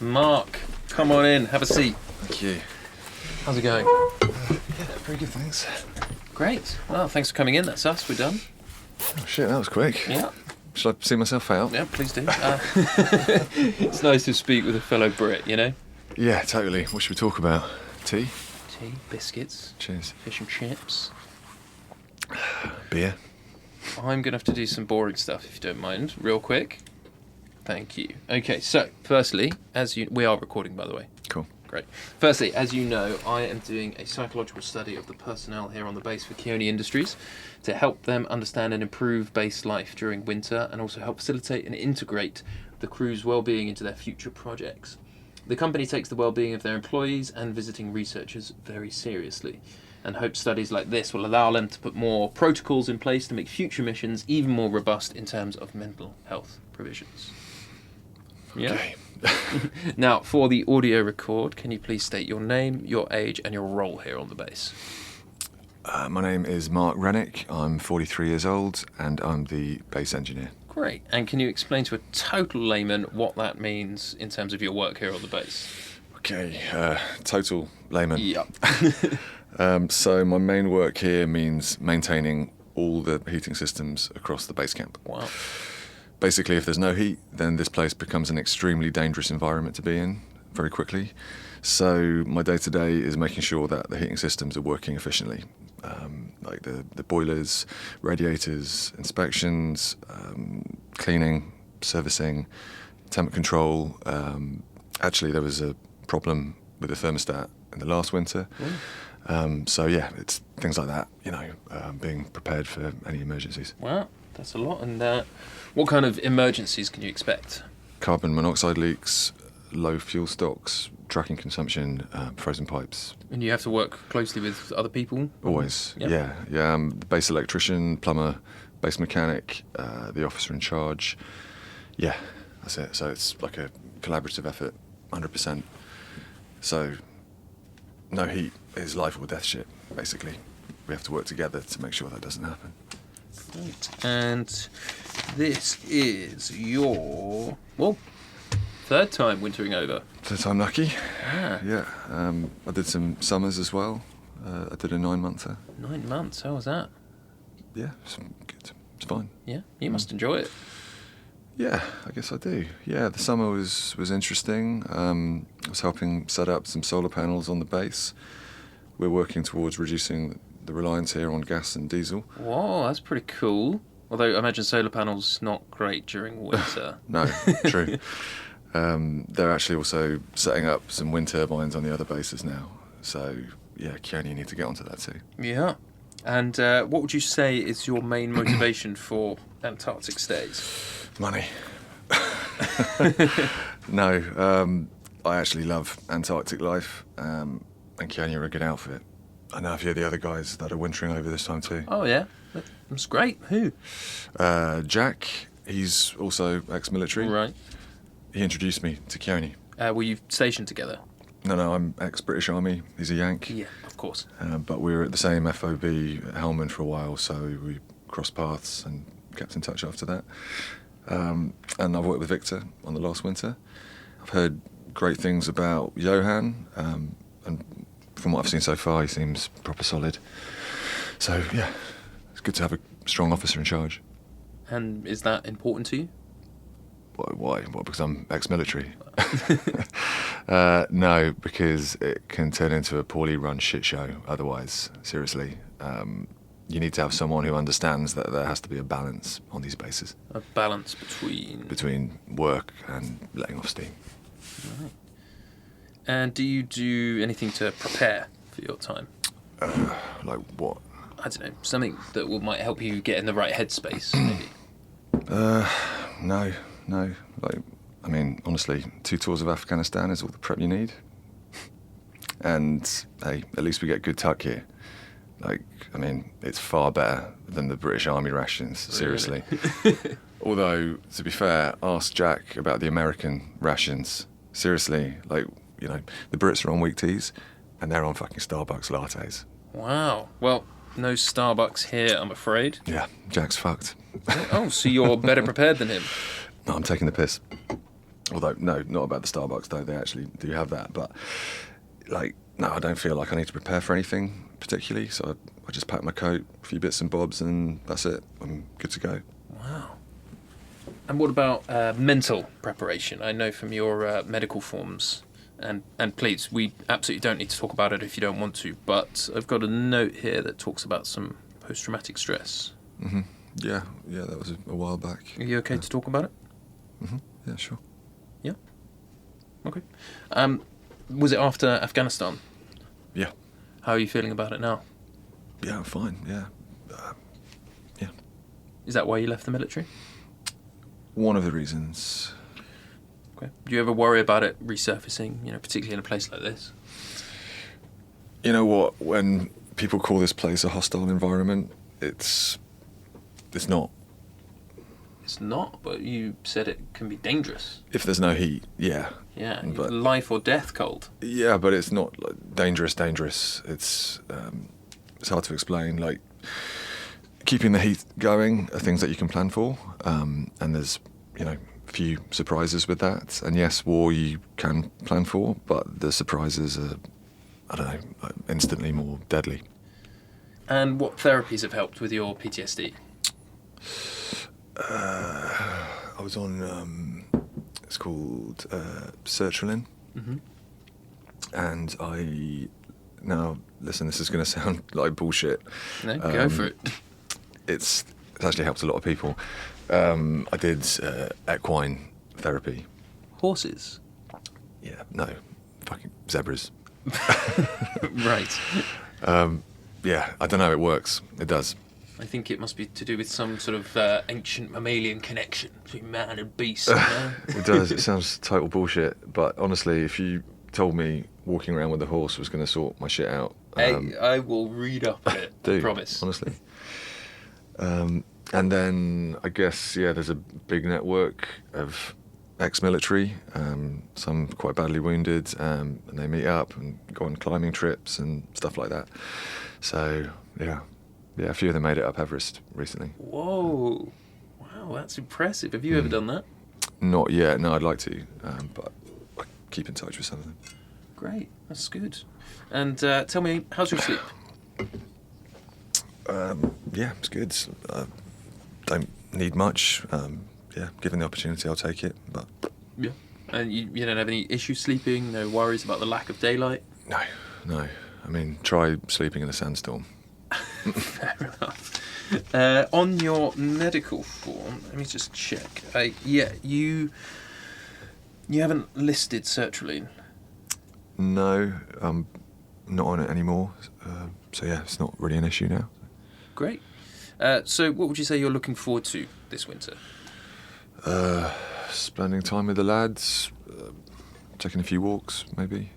Mark, come on in, have a seat. Thank you. How's it going? Yeah, pretty good, thanks. Great. Well, thanks for coming in. That's us. We're done. Oh shit, that was quick. Yeah. Should I see myself out? Yeah, please do. It's nice to speak with a fellow Brit, you know? Yeah, totally. What should we talk about? Tea? Tea, biscuits, Cheers. fish and chips. Beer? I'm going to have to do some boring stuff, if you don't mind, real quick. Thank you. Okay, so, firstly, we are recording, by the way. Cool. Great. Firstly, as you know, I am doing a psychological study of the personnel here on the base for Keone Industries to help them understand and improve base life during winter and also help facilitate and integrate the crew's well-being into their future projects. The company takes the well-being of their employees and visiting researchers very seriously and hopes studies like this will allow them to put more protocols in place to make future missions even more robust in terms of mental health provisions. Yeah. Okay. Now, for the audio record, can you please state your name, your age, and your role here on the base? My name is Mark Rennick. I'm 43 years old and I'm the base engineer. Great. And can you explain to a total layman what that means in terms of your work here on the base? Okay, total layman. Yep. So my main work here means maintaining all the heating systems across the base camp. Wow. Basically, if there's no heat, then this place becomes an extremely dangerous environment to be in very quickly. So my day-to-day is making sure that the heating systems are working efficiently. Like the boilers, radiators, inspections, cleaning, servicing, temp control. Actually, there was a problem with the thermostat in the last winter. So yeah, it's things like that, being prepared for any emergencies. Wow, that's a lot. And what kind of emergencies can you expect? Carbon monoxide leaks, low fuel stocks, tracking consumption, frozen pipes. And you have to work closely with other people? Always, Yep. yeah. The base electrician, plumber, base mechanic, the officer in charge. Yeah, that's it. So it's like a collaborative effort, 100%. So no heat is life or death shit, basically. We have to work together to make sure that doesn't happen. Right. And this is your, third time wintering over. So I'm lucky. Ah, Yeah. I did some summers as well. I did a 9-monther. 9 months. How was that? Yeah, it's good. It's fine. Yeah, you must enjoy it. Yeah, I guess I do. Yeah, the summer was interesting. I was helping set up some solar panels on the base. We're working towards reducing the reliance here on gas and diesel. Whoa, that's pretty cool. Although I imagine solar panels not great during winter. No, true. They're actually also setting up some wind turbines on the other bases now. So, yeah, Keone, you need to get onto that too. Yeah. And what would you say is your main motivation for Antarctic stays? Money. No, I actually love Antarctic life, and Keone are a good outfit. I know a few of the other guys that are wintering over this time too. Oh, yeah. That's great. Who? Jack, he's also ex-military. Right. He introduced me to Keone. Were you stationed together? No, I'm ex-British Army. He's a Yank. Yeah, of course. But we were at the same FOB at Helmand for a while, so we crossed paths and kept in touch after that. And I've worked with Victor on the last winter. I've heard great things about Johan, and from what I've seen so far, he seems proper solid. So, yeah, it's good to have a strong officer in charge. And is that important to you? Why? What, because I'm ex-military? No, because it can turn into a poorly run shit show otherwise, seriously. You need to have someone who understands that there has to be a balance on these bases. A balance between work and letting off steam. Right. And do you do anything to prepare for your time? Like what? I don't know, something that might help you get in the right headspace, maybe. No. Honestly, 2 tours of Afghanistan is all the prep you need. And, hey, at least we get good tuck here. It's far better than the British Army rations, seriously. Really? Although, to be fair, ask Jack about the American rations. Seriously, the Brits are on weak teas, and they're on fucking Starbucks lattes. Wow. Well, no Starbucks here, I'm afraid. Yeah, Jack's fucked. Oh, so you're better prepared than him? No, I'm taking the piss. Although, no, not about the Starbucks, though. They actually do have that. But, like, no, I don't feel like I need to prepare for anything particularly. So I just pack my coat, a few bits and bobs, and that's it. I'm good to go. Wow. And what about mental preparation? I know from your medical forms, and please, we absolutely don't need to talk about it if you don't want to, but I've got a note here that talks about some post-traumatic stress. Hmm. Yeah, that was a while back. Are you okay to talk about it? Hmm. Yeah, sure. Yeah. Okay. Was it after Afghanistan? Yeah. How are you feeling about it now? Yeah, I'm fine, yeah. Yeah. Is that why you left the military? One of the reasons. Okay. Do you ever worry about it resurfacing, particularly in a place like this? You know what? When people call this place a hostile environment, it's not. It's not, but you said it can be dangerous. If there's no heat, yeah. Yeah, But life or death cold. yeah, but it's not like, dangerous. It's hard to explain. Like, keeping the heat going are things that you can plan for, and there's few surprises with that. And yes, war you can plan for, but the surprises are, I don't know, instantly more deadly. And what therapies have helped with your PTSD? I was on it's called sertraline, Mm-hmm. and now listen, this is going to sound like bullshit. No, go for it. It's actually helped a lot of people. I did equine therapy. Horses. Yeah, no, fucking zebras. Right. Yeah, I don't know. It works. It does. I think it must be to do with some sort of ancient mammalian connection between man and beast. You know? It does. It sounds total bullshit, but honestly, if you told me walking around with a horse was going to sort my shit out, Hey, I will read up on it. do, I promise. honestly. And then I guess there's a big network of ex-military, some quite badly wounded, and they meet up and go on climbing trips and stuff like that. So yeah, a few of them made it up Everest recently. Whoa. Wow, that's impressive. Have you ever done that? Not yet. No, I'd like to, but I keep in touch with some of them. Great. That's good. And tell me, how's your sleep? Yeah, it's good. Don't need much. Given the opportunity, I'll take it. But Yeah. And you don't have any issues sleeping? No worries about the lack of daylight? no. I mean, try sleeping in a sandstorm. Fair enough. On your medical form, let me just check. You haven't listed sertraline. No, I'm not on it anymore. So yeah, it's not really an issue now. Great. So what would you say you're looking forward to this winter? Spending time with the lads, taking a few walks, maybe.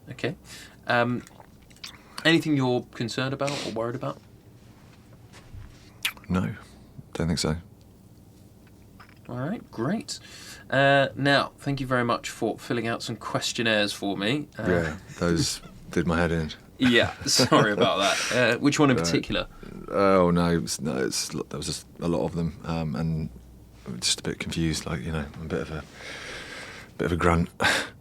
Okay. Anything you're concerned about or worried about? No, don't think so. All right, great. Now, thank you very much for filling out some questionnaires for me. Yeah, those did my head in. Yeah, sorry about that. Which one in Right. particular? Oh no, there was just a lot of them, and I'm just a bit confused. Like I'm a bit of a grunt.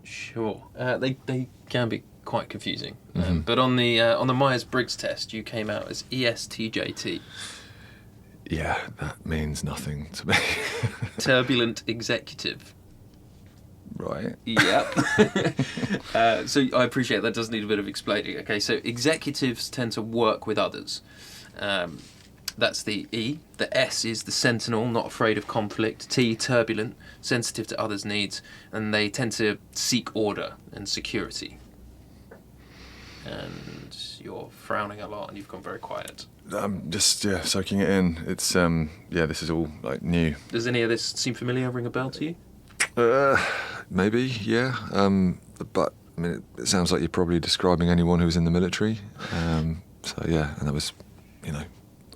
Sure. They can be quite confusing. Mhm. But on the Myers-Briggs test, you came out as ESTJT, Yeah, that means nothing to me. turbulent executive. Right. Yep. So I appreciate that does need a bit of explaining. Okay, so executives tend to work with others. That's the E. The S is the sentinel, not afraid of conflict. T, turbulent, sensitive to others' needs, and they tend to seek order and security. And you're frowning a lot, and you've gone very quiet. I'm just soaking it in. It's this is all like new. Does any of this seem familiar? Ring a bell to you? Maybe, yeah. But I mean, it sounds like you're probably describing anyone who was in the military. So yeah, and that was, a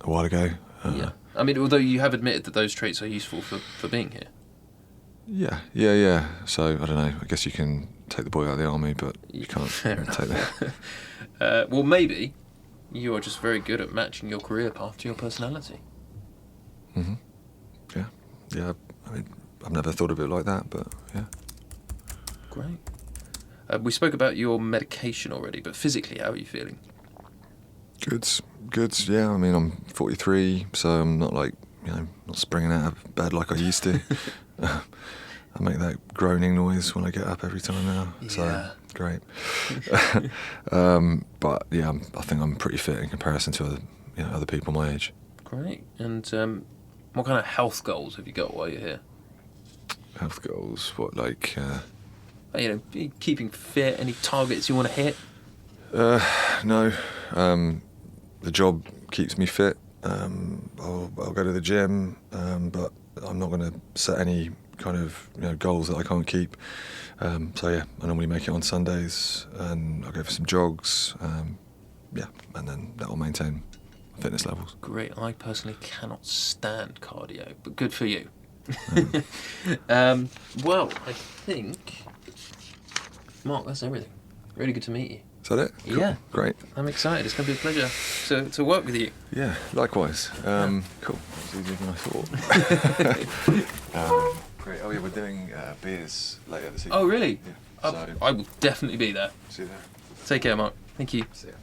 while ago. Yeah. I mean, although you have admitted that those traits are useful for being here. Yeah. So I don't know. I guess you can take the boy out of the army, but you can't Fair take that. Well, maybe you are just very good at matching your career path to your personality. Hmm. Yeah. I mean, I've never thought of it like that, but yeah. Great. We spoke about your medication already, but physically, how are you feeling? Good. Yeah, I mean, I'm 43, so I'm not like, not springing out of bed like I used to. I make that groaning noise when I get up every time now. Yeah. So great. But yeah, I think I'm pretty fit in comparison to other people my age. Great. And what kind of health goals have you got while you're here? Health goals? What, like? Keeping fit. Any targets you want to hit? No. The job keeps me fit. I'll go to the gym, but I'm not going to set any kind of goals that I can't keep. So yeah, I normally make it on Sundays, and I'll go for some jogs. And then that will maintain fitness levels. Great. I personally cannot stand cardio, but good for you. Well, I think, Mark, that's everything. Really good to meet you. Is that it? Cool. Yeah. Great. I'm excited. It's going to be a pleasure to work with you. Yeah, likewise. Cool. It's easier than I thought. Great. Oh yeah, we're doing beers later this evening. Oh, really? Yeah. So, I will definitely be there. see you there. Take care, Mark. Thank you. See ya.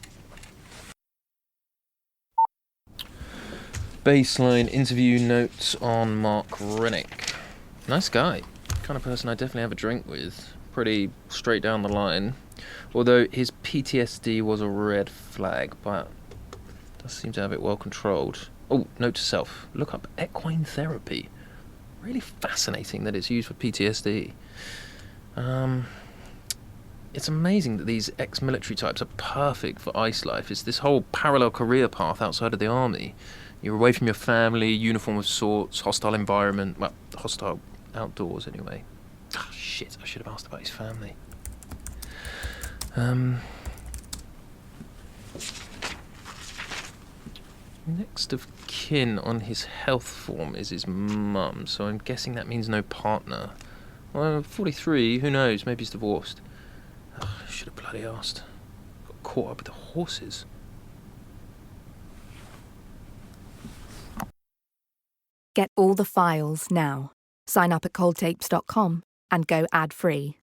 Baseline interview notes on Mark Rennick. Nice guy. Kind of person I definitely have a drink with. Pretty straight down the line. Although his PTSD was a red flag, but does seem to have it well controlled. Oh, note to self. Look up equine therapy. Really fascinating that it's used for PTSD. It's amazing that these ex-military types are perfect for ice life. It's this whole parallel career path outside of the army. You're away from your family, uniform of sorts, hostile environment. Well, hostile outdoors anyway. Ah, shit, I should have asked about his family. Next of kin on his health form is his mum, so I'm guessing that means no partner. Well, 43, who knows, maybe he's divorced. Ugh, I should have bloody asked. Got caught up with the horses. Get all the files now. Sign up at coldtapes.com and go ad-free.